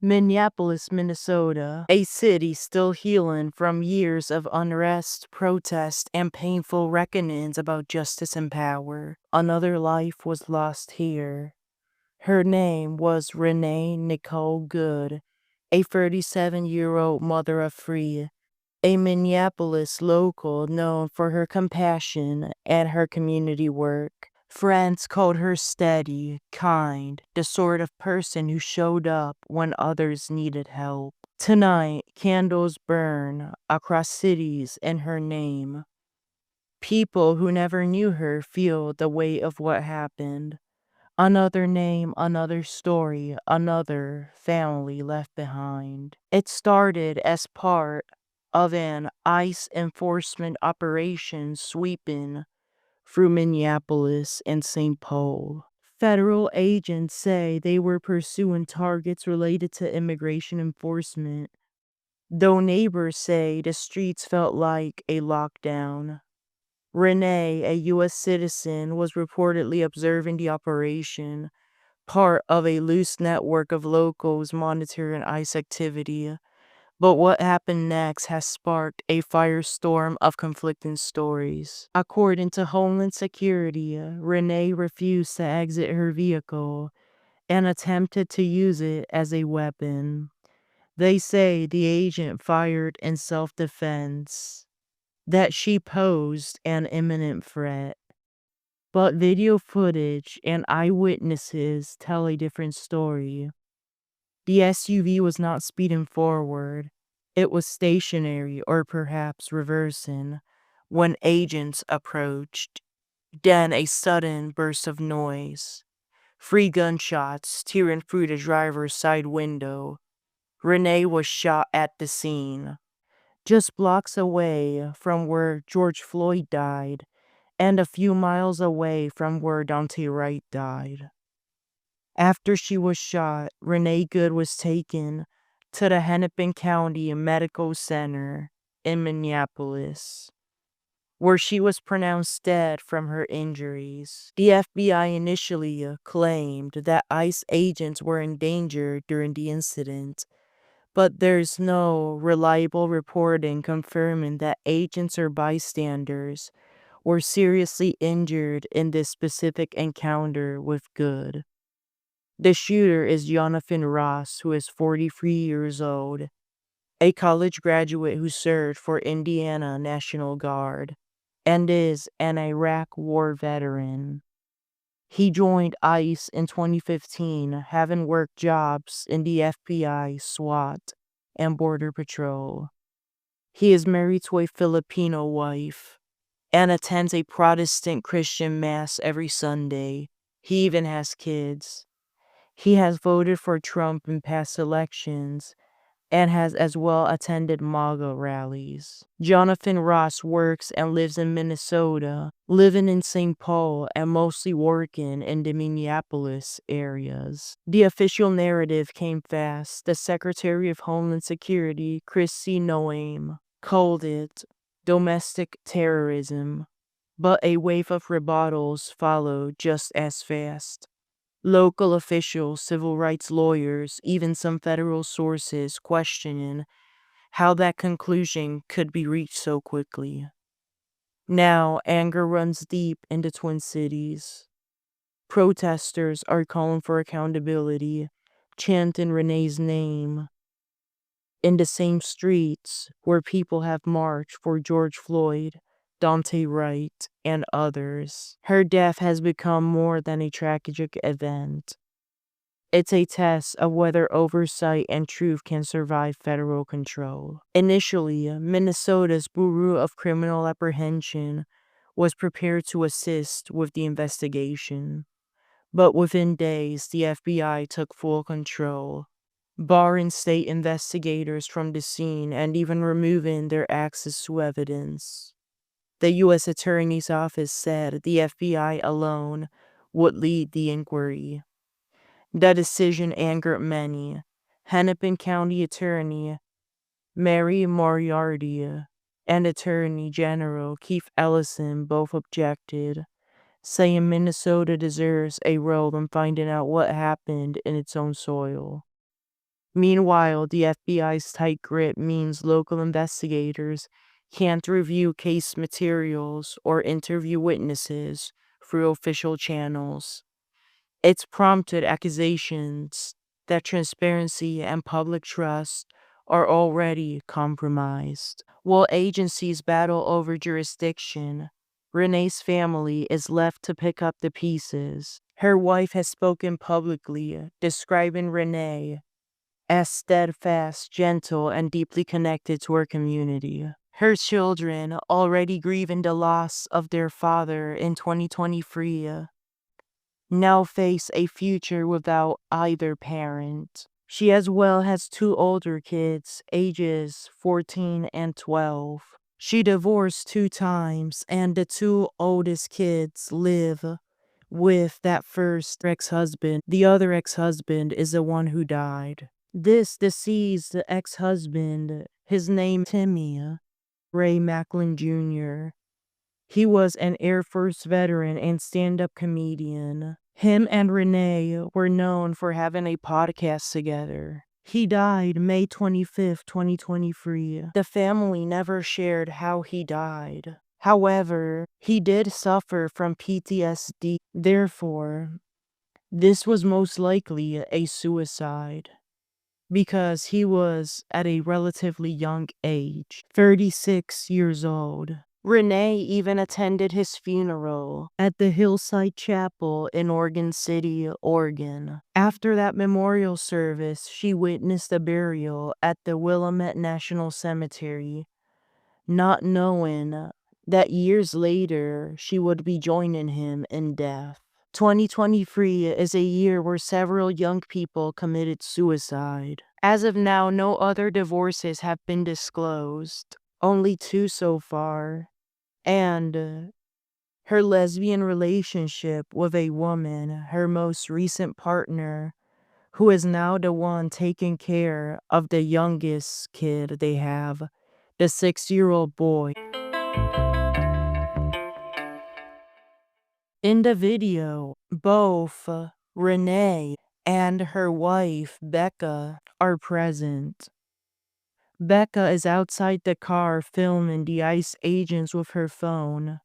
Minneapolis, Minnesota, a city still healing from years of unrest, protest, and painful reckonings about justice and power. Another life was lost here. Her name was Renee Nicole Good, a 37-year-old mother of three, a Minneapolis local known for her compassion and her community work. Friends called her steady, kind, the sort of person who showed up when others needed help. Tonight, candles burn across cities in her name. People who never knew her feel the weight of what happened. Another name, another story, another family left behind. It started as part of an ICE enforcement operation sweeping through Minneapolis and St. Paul. Federal agents say they were pursuing targets related to immigration enforcement, though neighbors say the streets felt like a lockdown. Renee, a U.S. citizen, was reportedly observing the operation, part of a loose network of locals monitoring ICE activity. But what happened next has sparked a firestorm of conflicting stories. According to Homeland Security, Renee refused to exit her vehicle and attempted to use it as a weapon. They say the agent fired in self-defense, that she posed an imminent threat. But video footage and eyewitnesses tell a different story. The SUV was not speeding forward. It was stationary or perhaps reversing when agents approached. Then a sudden burst of noise. 3 gunshots tearing through the driver's side window. Renee was shot at the scene, just blocks away from where George Floyd died and a few miles away from where Dante Wright died. After she was shot, Renee Good was taken to the Hennepin County Medical Center in Minneapolis, where she was pronounced dead from her injuries. The FBI initially claimed that ICE agents were in danger during the incident, but there's no reliable reporting confirming that agents or bystanders were seriously injured in this specific encounter with Good. The shooter is Jonathan Ross, who is 43 years old, a college graduate who served for Indiana National Guard, and is an Iraq War veteran. He joined ICE in 2015, having worked jobs in the FBI, SWAT, and Border Patrol. He is married to a Filipino wife and attends a Protestant Christian mass every Sunday. He even has kids. He has voted for Trump in past elections and has as well attended MAGA rallies. Jonathan Ross works and lives in Minnesota, living in St. Paul and mostly working in the Minneapolis areas. The official narrative came fast. The Secretary of Homeland Security, Kristi Noem, called it domestic terrorism, but a wave of rebuttals followed just as fast. Local officials, civil rights lawyers, even some federal sources questioning how that conclusion could be reached so quickly. Now, anger runs deep in the Twin Cities. Protesters are calling for accountability, chanting Renee's name in the same streets where people have marched for George Floyd, Dante Wright, and others. Her death has become more than a tragic event. It's a test of whether oversight and truth can survive federal control. Initially, Minnesota's Bureau of Criminal Apprehension was prepared to assist with the investigation. But within days, the FBI took full control, barring state investigators from the scene and even removing their access to evidence. The U.S. Attorney's Office said the FBI alone would lead the inquiry. The decision angered many. Hennepin County Attorney Mary Moriarty and Attorney General Keith Ellison both objected, saying Minnesota deserves a role in finding out what happened in its own soil. Meanwhile, the FBI's tight grip means local investigators can't review case materials or interview witnesses through official channels. It's prompted accusations that transparency and public trust are already compromised. While agencies battle over jurisdiction, Renee's family is left to pick up the pieces. Her wife has spoken publicly, describing Renee as steadfast, gentle, and deeply connected to her community. Her children, already grieving the loss of their father in 2023, now face a future without either parent. She as well has two older kids, ages 14 and 12. She divorced 2 times, and the two oldest kids live with that first ex-husband. The other ex-husband is the one who died. This deceased ex-husband, his name Timmy Ray Macklin Jr. He was an Air Force veteran and stand-up comedian. Him and Renee were known for having a podcast together. He died May 25th, 2023. The family never shared how he died. However, he did suffer from PTSD. Therefore, this was most likely a suicide because he was at a relatively young age, 36 years old. Renee even attended his funeral at the Hillside Chapel in Oregon City, Oregon. After that memorial service, she witnessed the burial at the Willamette National Cemetery, not knowing that years later she would be joining him in death. 2023 is a year where several young people committed suicide. As of now, no other divorces have been disclosed, only 2 so far. And her lesbian relationship with a woman, her most recent partner, who is now the one taking care of the youngest kid they have, the 6-year-old boy. In the video, both Renee and her wife, Becca, are present. Becca is outside the car filming the ICE agents with her phone,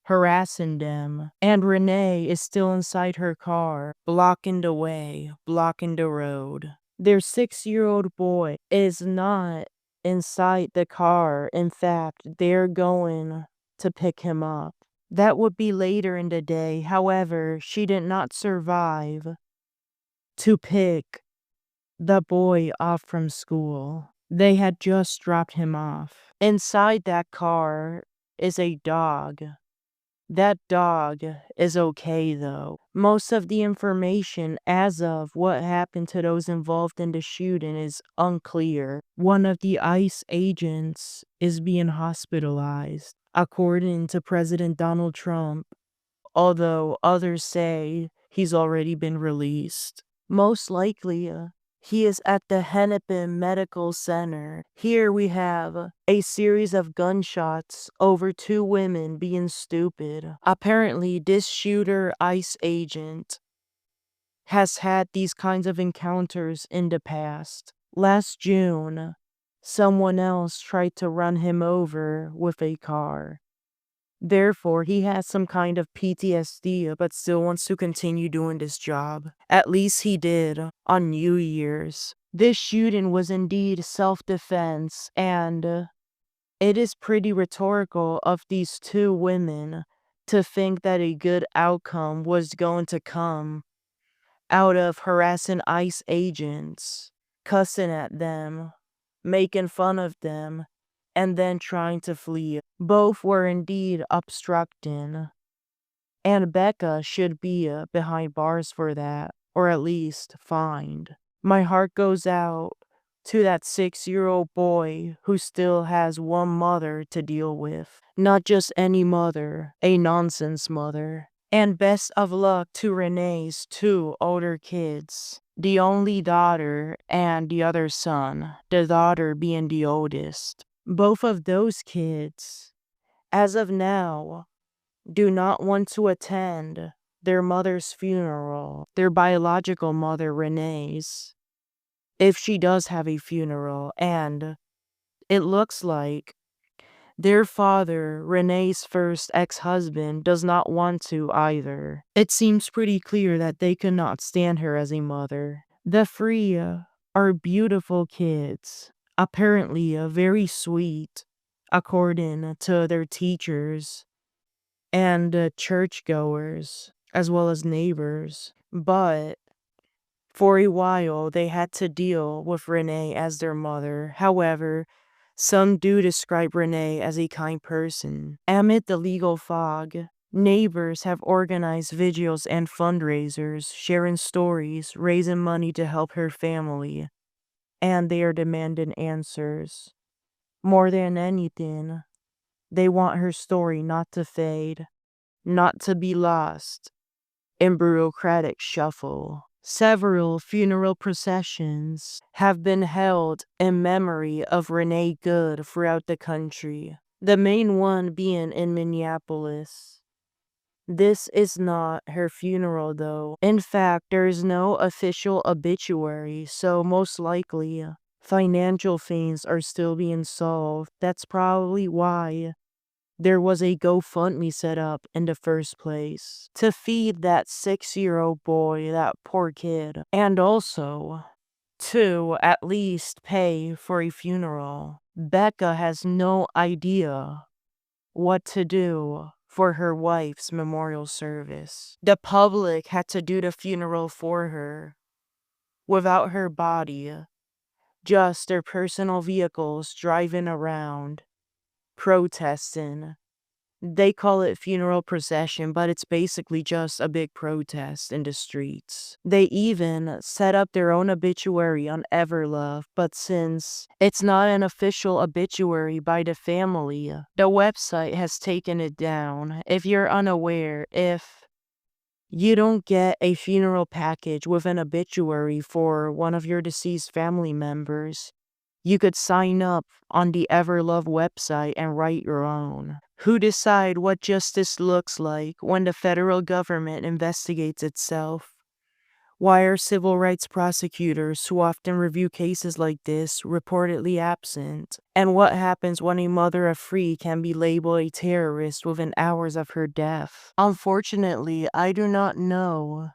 harassing them, and Renee is still inside her car, blocking the way, blocking the road. Their 6-year-old boy is not inside the car. In fact, they're going to pick him up. That would be later in the day. However, she did not survive to pick the boy off from school. They had just dropped him off. Inside that car is a dog. That dog is okay though. Most of the information as of what happened to those involved in the shooting is unclear. One of the ICE agents is being hospitalized, according to President Donald Trump, although others say he's already been released. Most likely, he is at the Hennepin Medical Center. Here we have a series of gunshots over 2 women being stupid. Apparently, this shooter ICE agent has had these kinds of encounters in the past. Last June, someone else tried to run him over with a car. Therefore, he has some kind of PTSD, but still wants to continue doing this job. At least he did on New Year's. This shooting was indeed self-defense, and it is pretty rhetorical of these 2 women to think that a good outcome was going to come out of harassing ICE agents, cussing at them, making fun of them, and then trying to flee. Both were indeed obstructing, and Becca should be behind bars for that, or at least fined. My heart goes out to that 6-year-old boy who still has one mother to deal with. Not just any mother, a nonsense mother. And best of luck to Renee's 2 older kids, the only daughter and the other son, the daughter being the oldest. Both of those kids, as of now, do not want to attend their mother's funeral, their biological mother Renee's. if she does have a funeral, and it looks like their father, Renee's first ex-husband, does not want to either. It seems pretty clear that they could not stand her as a mother. The three are beautiful kids, apparently very sweet, according to their teachers and churchgoers, as well as neighbors. But for a while, they had to deal with Renee as their mother. However, some do describe Renee as a kind person. Amid the legal fog, neighbors have organized vigils and fundraisers, sharing stories, raising money to help her family, and they are demanding answers. More than anything, they want her story not to fade, not to be lost in bureaucratic shuffle. Several funeral processions have been held in memory of Renee Good throughout the country, the main one being in Minneapolis. This is not her funeral, though. In fact, there is no official obituary, so most likely financial things are still being solved. That's probably why there was a GoFundMe set up in the first place to feed that 6-year-old boy, that poor kid, and also to at least pay for a funeral. Becca has no idea what to do for her wife's memorial service. The public had to do the funeral for her without her body, just their personal vehicles driving around, protesting. They call it funeral procession, but it's basically just a big protest in the streets. They even set up their own obituary on Everlove, but since it's not an official obituary by the family, the website has taken it down. If you're unaware, if you don't get a funeral package with an obituary for one of your deceased family members, you could sign up on the Everlove website and write your own. Who decide what justice looks like when the federal government investigates itself? Why are civil rights prosecutors who often review cases like this reportedly absent? And what happens when a mother of three can be labeled a terrorist within hours of her death? Unfortunately, I do not know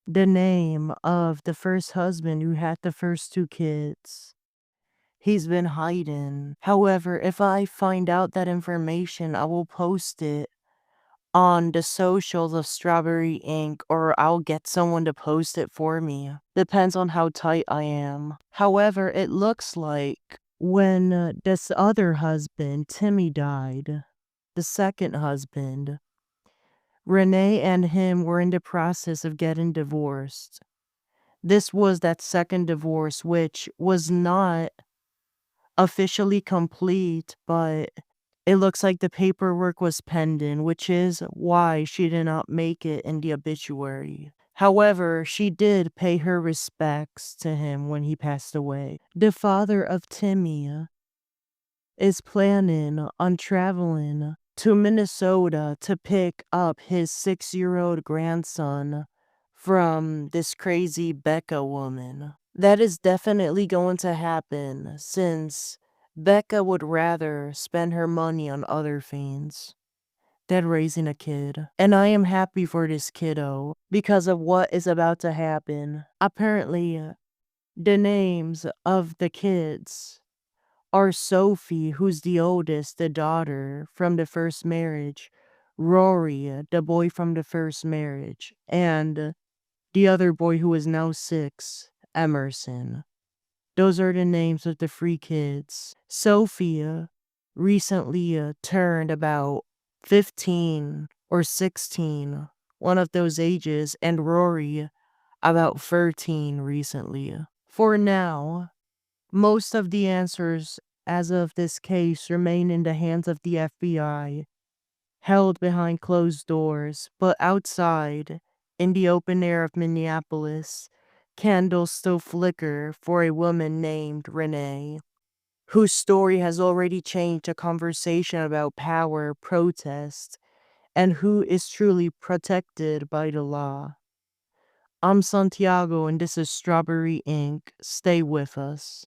the name of the first husband who had the first two kids. He's been hiding. However, if I find out that information, I will post it on the socials of Strawberry Inc. or I'll get someone to post it for me. Depends on how tight I am. However, it looks like when this other husband, Timmy, died, the second husband, Renee and him were in the process of getting divorced. This was that second divorce, which was not officially complete, but it looks like the paperwork was pending, which is why she did not make it in the obituary. However, she did pay her respects to him when he passed away. The father of Timmy is planning on traveling to Minnesota to pick up his 6-year-old grandson from this crazy Becca woman. That is definitely going to happen since Becca would rather spend her money on other things than raising a kid. And I am happy for this kiddo because of what is about to happen. Apparently, the names of the kids are Sophie, who's the oldest, the daughter from the first marriage, Rory, the boy from the first marriage, and the other boy who is now 6, Emerson. Those are the names of the 3 kids. Sophia recently turned about 15 or 16, one of those ages, and Rory about 13 recently. For now, most of the answers as of this case remain in the hands of the FBI, held behind closed doors, but outside, in the open air of Minneapolis, candles still flicker for a woman named Renee, whose story has already changed a conversation about power, protest, and who is truly protected by the law. I'm Santiago, and this is Strawberry Ink. Stay with us.